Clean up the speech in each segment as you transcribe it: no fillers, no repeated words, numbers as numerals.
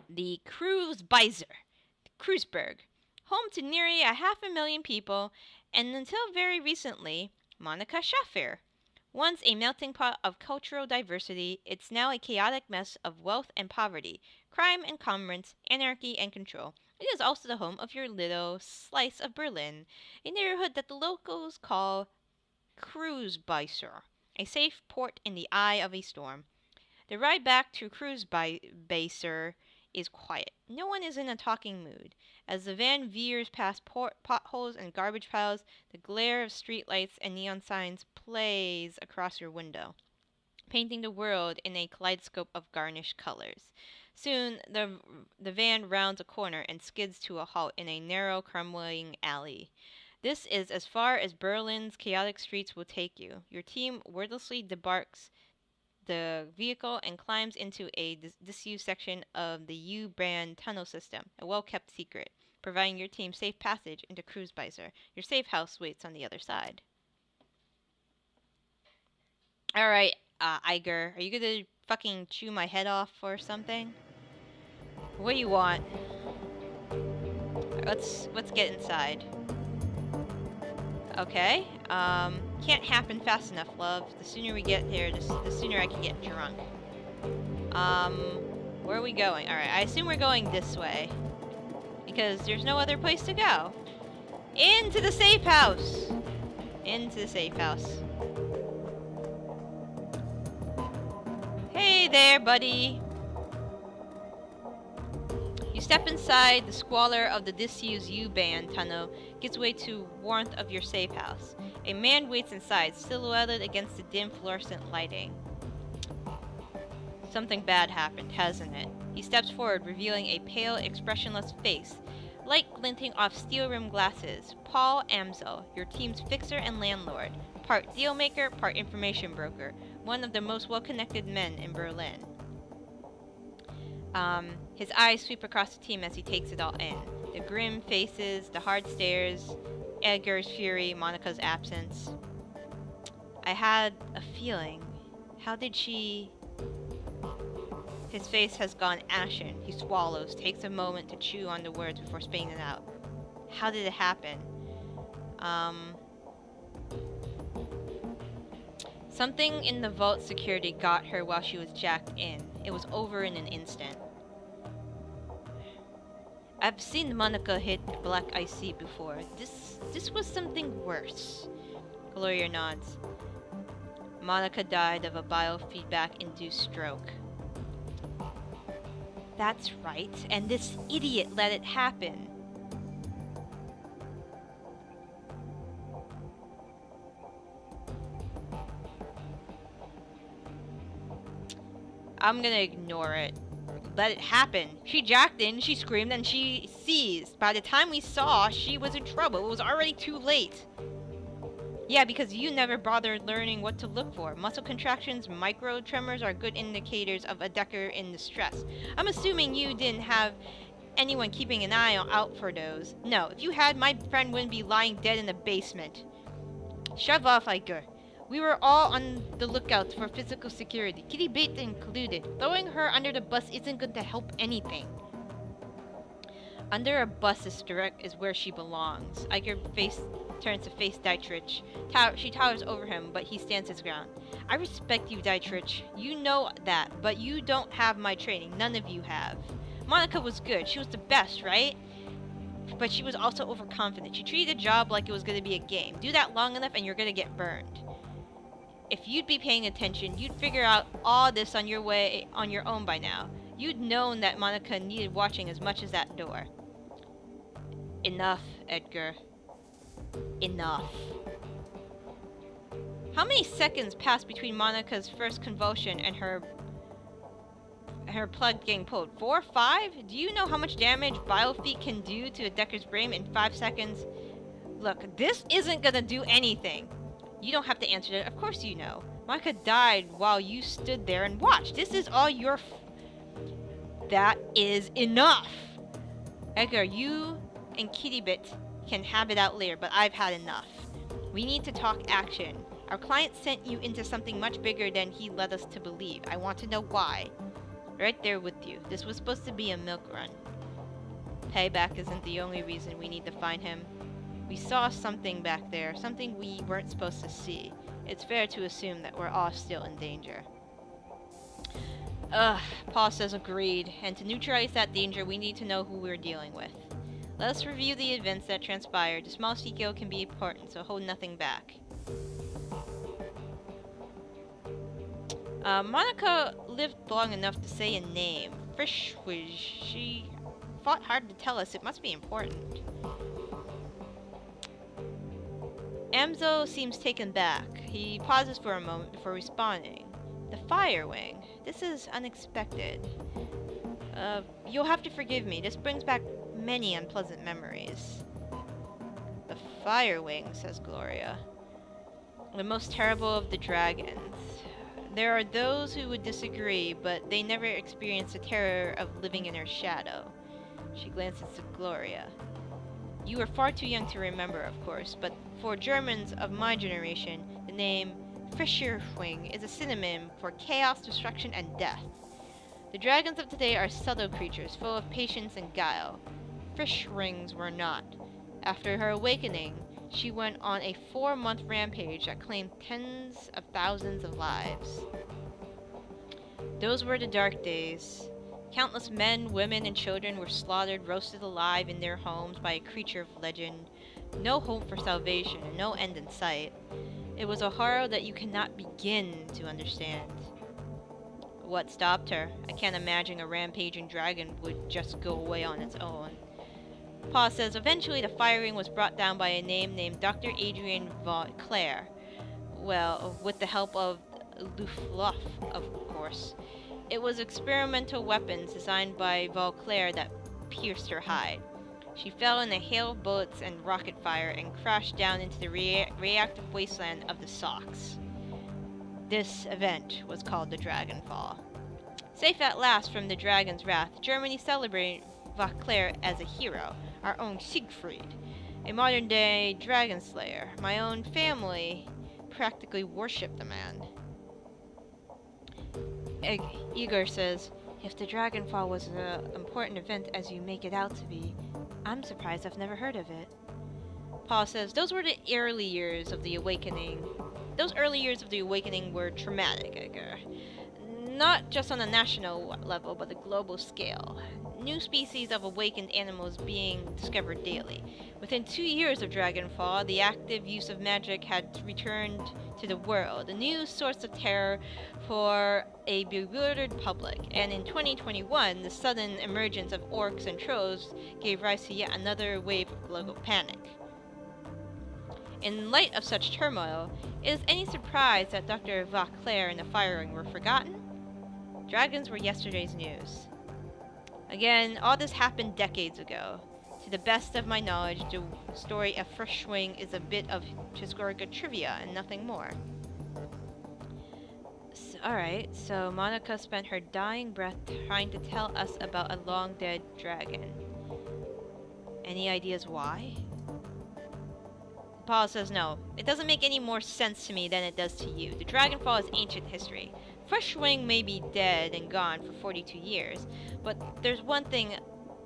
The Kreuzberg, home to nearly 500,000 people, and until very recently, Monica Schaffer. Once a melting pot of cultural diversity, it's now a chaotic mess of wealth and poverty, crime and commerce, anarchy and control. It is also the home of your little slice of Berlin, a neighborhood that the locals call Kreuzbeißer, a safe port in the eye of a storm. The ride back to Kreuzbeißer is quiet. No one is in a talking mood. As the van veers past potholes and garbage piles, the glare of streetlights and neon signs plays across your window, painting the world in a kaleidoscope of garnished colors. Soon, the van rounds a corner and skids to a halt in a narrow, crumbling alley. This is as far as Berlin's chaotic streets will take you. Your team wordlessly debarks the vehicle and climbs into a disused section of the U-Bahn tunnel system, a well-kept secret, providing your team safe passage into Kreuzbeißer. Your safe house waits on the other side. Alright, Iger, are you gonna fucking chew my head off or something? What do you want? Let's get inside. Okay, can't happen fast enough, love. The sooner we get here, the sooner I can get drunk. Where are we going? Alright, I assume we're going this way. Because there's no other place to go. Into the safe house! Into the safe house. Hey there, buddy! You step inside, the squalor of the disused U-Bahn tunnel gives way to warmth of your safe house. A man waits inside, silhouetted against the dim fluorescent lighting. Something bad happened, hasn't it? He steps forward, revealing a pale, expressionless face, light glinting off steel-rimmed glasses. Paul Amsel, your team's fixer and landlord, part dealmaker, part information broker, one of the most well-connected men in Berlin. His eyes sweep across the team as he takes it all in. The grim faces, the hard stares, Edgar's fury, Monica's absence. I had a feeling. How did she... His face has gone ashen. He swallows, takes a moment to chew on the words before spitting it out. How did it happen? Something in the vault security got her while she was jacked in. It was over in an instant. I've seen Monica hit Black IC before. This was something worse. Gloria nods. Monica died of a biofeedback-induced stroke. That's right, and this idiot let it happen. I'm gonna ignore it. Let it happen. She jacked in, she screamed, and she seized. By the time we saw, she was in trouble. It was already too late. Yeah, because you never bothered learning what to look for. Muscle contractions, micro tremors are good indicators of a decker in distress. I'm assuming you didn't have anyone keeping an eye out for those. No, if you had, my friend wouldn't be lying dead in the basement. Shove off, Iger. We were all on the lookout for physical security, Kitty Bait included. Throwing her under the bus isn't going to help anything. Under a bus is where she belongs. Iger turns to face Dietrich. She towers over him, but he stands his ground. I respect you, Dietrich. You know that, but you don't have my training. None of you have. Monica was good. She was the best, right? But she was also overconfident. She treated the job like it was going to be a game. Do that long enough and you're going to get burned. If you'd be paying attention, you'd figure out all this on your own by now. You'd known that Monica needed watching as much as that door. Enough, Edgar. Enough. How many seconds passed between Monica's first convulsion and her plug getting pulled? 4? 5? Do you know how much damage biofeed can do to a Decker's brain in 5 seconds? Look, this isn't gonna do anything. You don't have to answer that. Of course you know. Monica died while you stood there and watched. This is all your That is enough! Edgar, you and Kittybit can have it out later, but I've had enough. We need to talk action. Our client sent you into something much bigger than he led us to believe. I want to know why. Right there with you. This was supposed to be a milk run. Payback isn't the only reason we need to find him. We saw something back there, something we weren't supposed to see. It's fair to assume that we're all still in danger. Ugh, Paul says agreed, and to neutralize that danger, we need to know who we're dealing with. Let us review the events that transpired. The small detail can be important, so hold nothing back. Monica lived long enough to say a name. Frishwish. She fought hard to tell us. It must be important. Amzo seems taken back. He pauses for a moment before responding. The Fire Wing. This is unexpected. You'll have to forgive me. This brings back many unpleasant memories. The Fire Wing, says Gloria. The most terrible of the dragons. There are those who would disagree, but they never experienced the terror of living in her shadow. She glances to Gloria. You are far too young to remember, of course, but for Germans of my generation, the name Feuerschwinge is a synonym for chaos, destruction, and death. The dragons of today are subtle creatures, full of patience and guile. Feuerschwinges were not. After her awakening, she went on a 4-month rampage that claimed tens of thousands of lives. Those were the dark days. Countless men, women, and children were slaughtered, roasted alive in their homes by a creature of legend. No hope for salvation, and no end in sight. It was a horror that you cannot begin to understand. What stopped her? I can't imagine a rampaging dragon would just go away on its own. Paul says eventually the firing was brought down by a name named Dr. Adrian Vauclair. Well, with the help of Lufluff, of course. It was experimental weapons designed by Vauclair that pierced her hide. She fell in a hail of bullets and rocket fire and crashed down into the reactive wasteland of the Sox. This event was called the Dragonfall. Safe at last from the dragon's wrath, Germany celebrated Vauclair as a hero, our own Siegfried, a modern-day dragon slayer. My own family practically worshipped the man. Igor says, if the Dragonfall was an important event as you make it out to be, I'm surprised I've never heard of it. Paul says, those were the early years of the awakening. Those early years of the awakening were traumatic, Edgar. Not just on a national level, but a global scale. New species of awakened animals being discovered daily. Within 2 years of Dragonfall, the active use of magic had returned to the world, a new source of terror for a bewildered public. And in 2021, the sudden emergence of orcs and trolls gave rise to yet another wave of global panic. In light of such turmoil, is any surprise that Dr. Vauclair and the firing were forgotten? Dragons were yesterday's news. Again, all this happened decades ago. To the best of my knowledge, the story of Feuerschwinge is a bit of historical trivia and nothing more. Alright, so Monica spent her dying breath trying to tell us about a long-dead dragon. Any ideas why? Paul says no. It doesn't make any more sense to me than it does to you. The Dragonfall is ancient history. Feuerschwinge may be dead and gone for 42 years, but there's one thing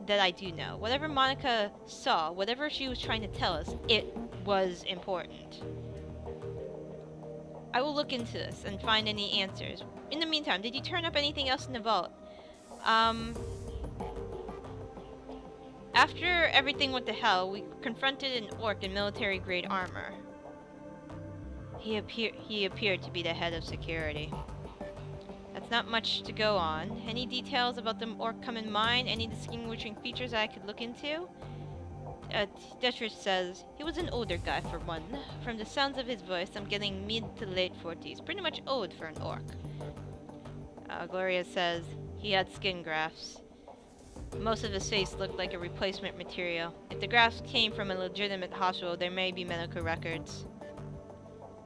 that I do know. Whatever Monica saw, whatever she was trying to tell us, it was important. I will look into this and find any answers. In the meantime, did you turn up anything else in the vault? After everything went to hell, we confronted an orc in military-grade armor. He appeared to be the head of security. That's not much to go on. Any details about the orc come in mind? Any distinguishing features I could look into? Detrich says, he was an older guy for one. From the sounds of his voice, I'm getting mid to late 40s. Pretty much old for an orc. Gloria says, he had skin grafts. Most of his face looked like a replacement material. If the grafts came from a legitimate hospital, there may be medical records.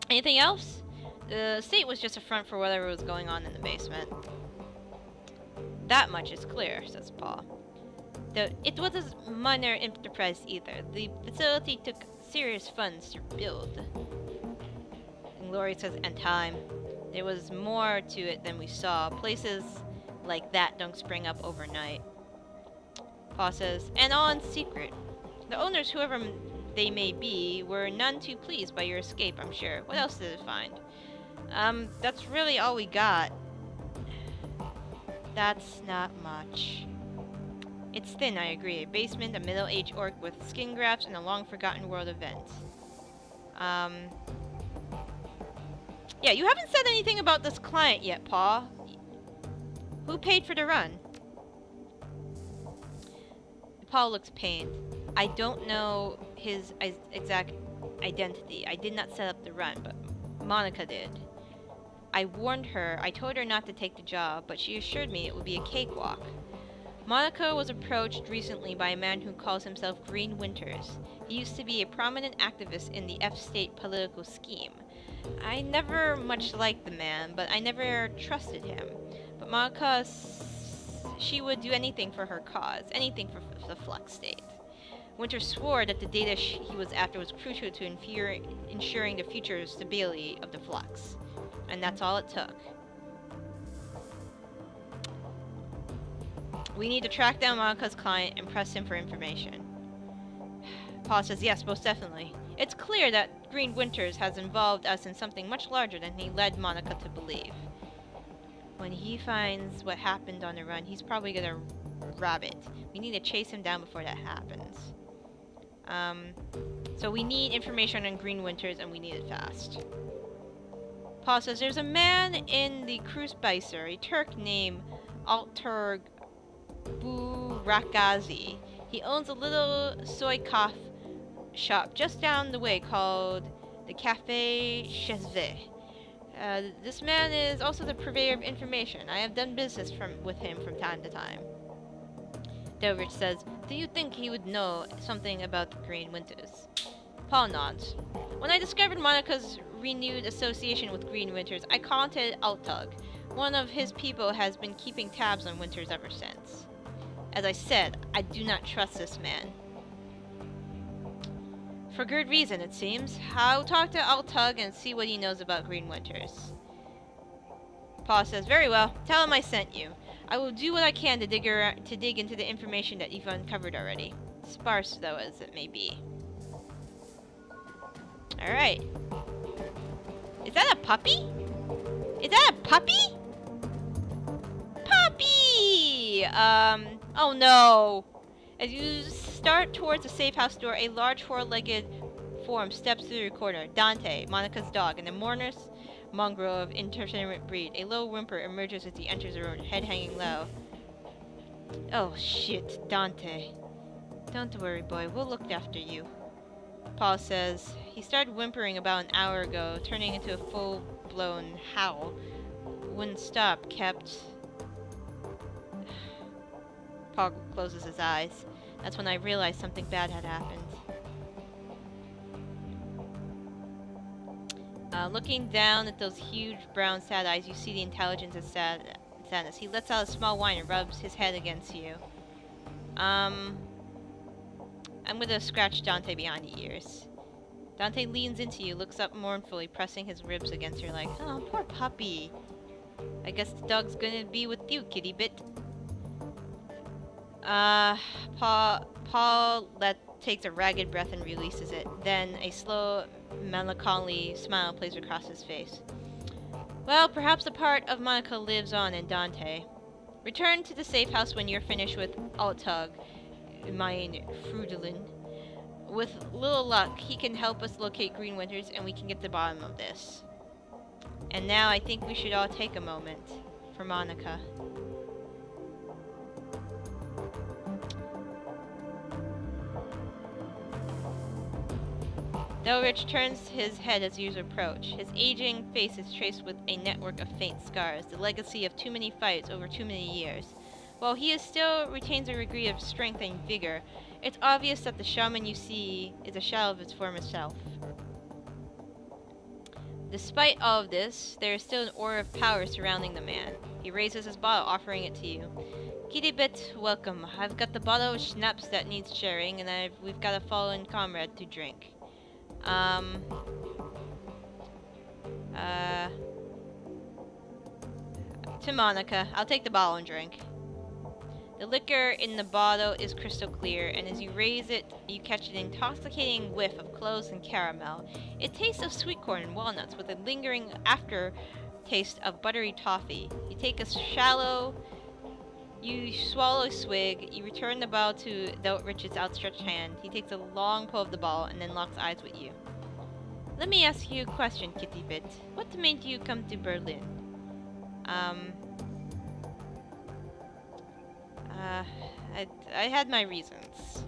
Anything else? The state was just a front for whatever was going on in the basement. That much is clear, says Paul. It was a minor enterprise either. The facility took serious funds to build. And Gloria says, and time. There was more to it than we saw. Places like that don't spring up overnight. Paul says, and all in secret. The owners, whoever they may be, were none too pleased by your escape, I'm sure. What else did it find? That's really all we got. That's not much. It's thin, I agree. A basement, a middle-aged orc with skin grafts, and a long-forgotten world event. Yeah, you haven't said anything about this client yet, Paul. Who paid for the run? Paul looks pained. I don't know his exact identity. I did not set up the run, but Monica did. I warned her. I told her not to take the job, but she assured me it would be a cakewalk. Monica was approached recently by a man who calls himself Green Winters. He used to be a prominent activist in the F-State political scheme. I never much liked the man, but I never trusted him. But Monica, she would do anything for her cause, anything for the Flux State. Winter swore that the data he was after was crucial to ensuring the future stability of the Flux. And that's all it took. We need to track down Monica's client and press him for information. Paul says, yes, most definitely. It's clear that Green Winters has involved us in something much larger than he led Monica to believe. When he finds what happened on the run, he's probably gonna rob it. We need to chase him down before that happens. So we need information on Green Winters, and we need it fast. Paul says, there's a man in the Crucibicer, a Turk named Alter Burakazi. He owns a little soy coffee shop just down the way called the Cafe Chesve. This man is also the purveyor of information. I have done business with him from time to time. Delrich says, do you think he would know something about the Green Winters? Paul nods. When I discovered Monica's renewed association with Green Winters, I contacted Altug. One of his people has been keeping tabs on Winters ever since. As I said, I do not trust this man. For good reason, it seems. I'll talk to Altug and see what he knows about Green Winters. Paul says, very well. Tell him I sent you. I will do what I can to dig into the information that you've uncovered already. Sparse, though, as it may be. Alright. Is that a puppy? Is that a puppy? Puppy! Oh no. As you start towards the safe house door, a large four-legged form steps through the corner. Dante, Monica's dog, and a mournous mongrel of intermittent breed. A low whimper emerges as he enters the room, head hanging low. Oh shit, Dante. Don't worry, boy. We'll look after you. Paul says, he started whimpering about an hour ago, turning into a full-blown howl. Wouldn't stop, kept... Paul closes his eyes. That's when I realized something bad had happened. Looking down at those huge brown sad eyes, you see the intelligence of sadness. He lets out a small whine and rubs his head against you. I'm gonna scratch Dante behind the ears. Dante leans into you, looks up mournfully, pressing his ribs against your leg. Oh, poor puppy. I guess the dog's gonna be with you, kitty bit. Paul takes a ragged breath and releases it. Then a slow, melancholy smile plays across his face. Well, perhaps a part of Monica lives on in Dante. Return to the safe house when you're finished with Altug, mein Frudelin. With little luck, he can help us locate Green Winters, and we can get to the bottom of this. And now I think we should all take a moment for Monica. Delrich turns his head as you approach. His aging face is traced with a network of faint scars, the legacy of too many fights over too many years. While he still retains a degree of strength and vigor, it's obvious that the shaman you see is a shadow of its former self. Despite all of this, there is still an aura of power surrounding the man. He raises his bottle, offering it to you. Kitty-bit, welcome. I've got the bottle of schnapps that needs sharing, and we've got a fallen comrade to drink. To Monica. I'll take the bottle and drink. The liquor in the bottle is crystal clear, and as you raise it, you catch an intoxicating whiff of cloves and caramel. It tastes of sweet corn and walnuts with a lingering aftertaste of buttery toffee. You swallow a swig, you return the bottle to Richard's outstretched hand. He takes a long pull of the bottle and then locks eyes with you. Let me ask you a question, Kitty Bit. What made you come to Berlin? I had my reasons.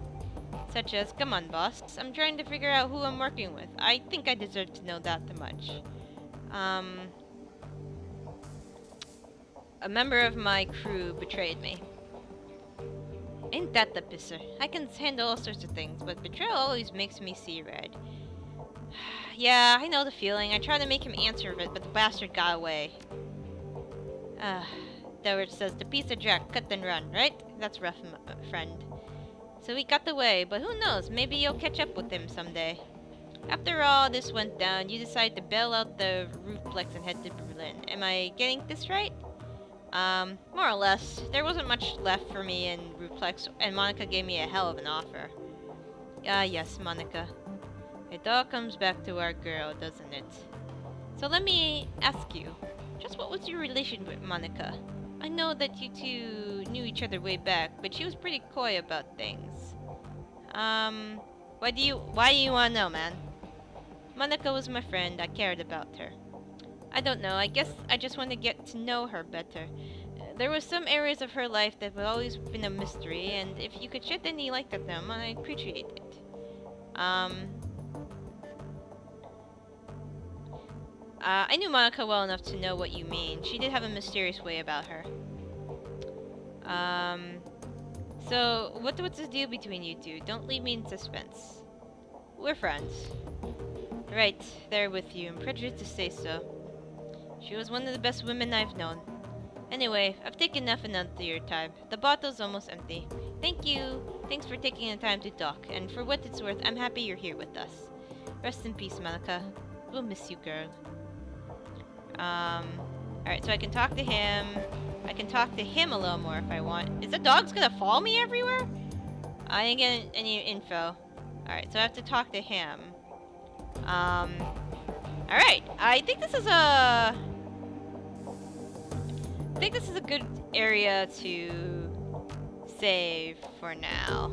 Such as, come on, boss. I'm trying to figure out who I'm working with. I think I deserve to know that much. A member of my crew betrayed me. Ain't that the pisser? I can handle all sorts of things, but betrayal always makes me see red. Yeah, I know the feeling. I tried to make him answer it, but the bastard got away. Doward says, the piece of Jack, cut and run, right? That's rough, friend. So he got away, but who knows, maybe you'll catch up with him someday. After all this went down, you decided to bail out the ruthless and head to Berlin. Am I getting this right? More or less. There wasn't much left for me in ruthless, and Monica gave me a hell of an offer. Ah, yes, Monica. It all comes back to our girl, doesn't it? So let me ask you, just what was your relation with Monica? I know that you two knew each other way back, but she was pretty coy about things. Why do you wanna know, man? Monica was my friend. I cared about her. I don't know, I guess I just want to get to know her better. There were some areas of her life that have always been a mystery, and if you could shed any light on them, I'd appreciate it. I knew Monica well enough to know what you mean. She did have a mysterious way about her. So, what's the deal between you two? Don't leave me in suspense. We're friends. Right, there with you. I'm prejudiced to say so. She was one of the best women I've known. Anyway, I've taken enough of your time. The bottle's almost empty. Thank you. Thanks for taking the time to talk, and for what it's worth, I'm happy you're here with us. Rest in peace, Monica. We'll miss you, girl. Alright, so I can talk to him. I can talk to him a little more if I want. Is the dogs gonna follow me everywhere? I didn't get any info. Alright, so I have to talk to him. Alright, I think this is a good area to save for now.